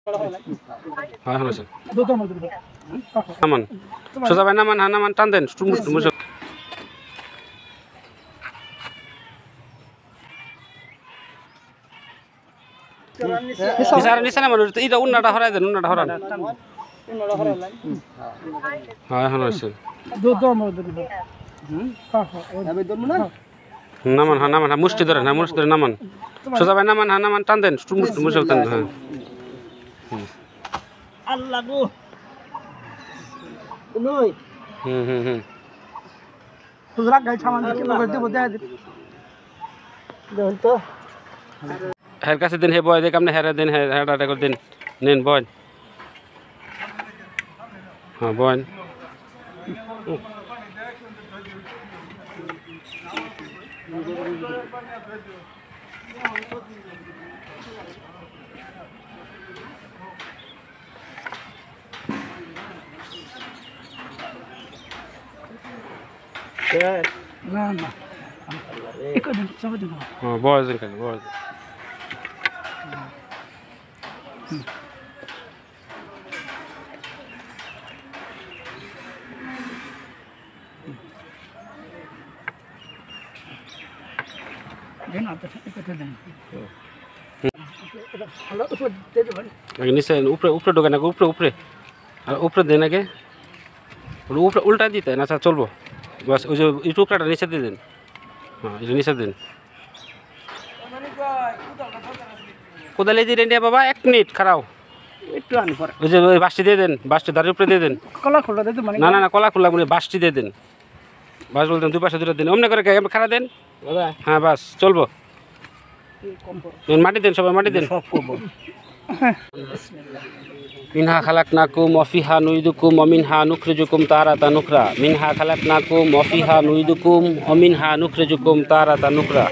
হ্যাঁ হ্যাঁ স্যার নামান সোজা ভাই নামান হ্যাঁ নামান টান দেন টুমুস টুমুস নিচে নামান এটা উন্নাটা হরাই দেন উন্নাটা হরান হ্যাঁ হ্যাঁ স্যার নামান হ্যাঁ নামান হ্যাঁ মুষ্টি ধরেন হ্যাঁ মুষ্টি ধরে নামান সোজা ভাই নামান হ্যাঁ নামান টান দেন টুমুস টুমুস টান হ্যাঁ আল্লাহ গো নই হুজরা গাই সামান দিতে লাগবে দেব দেন তো হের কাছে দিন হে বয় দেখ আপনি হেরা দিন হেরা করে দিন নেন বয় হ্যাঁ বয় না না একদিন সব দিন হ্যাঁ বয় দিন খালি বয় দেন আপনি এটা দেন নিচে উপরে উপরে ঢোকে না উপরে উপরে আর উপরে দেন আগে উপরে উল্টা দিতে না আচ্ছা চলবো বাস ওই যে এই টুকরাটা নিচে দিয়ে দিন হ্যাঁ এটা নিচে দিন কোদালে দিয়ে দেন বাবা 1 মিনিট খারাও একটু আনি পরে ওই যে ওই বাসটি দিয়ে দেন বাসটি দাঁড়িয়ে উপরে দিয়ে দেন কলা খোলা দিতে মানে না না না কলা খোলা মানে বাসটি দিয়ে দেন বাস বলতেন দুই পাশে দুটো দিন অমনে করে খারা দেন হ্যাঁ বাস চলবো মাটি দেন সবাই মাটি দেন সব করবো মিনহা খালাকনাকুম ওয়া ফিহা নুইদুকুম ওয়া মিনহা নুখরিজুকুম তারাতান নুখরা মিনহা খালাকনাকুম ওয়া ফিহা নুইদুকুম ওয়া মিনহা নুখরিজুকুম তারাতান নুখরা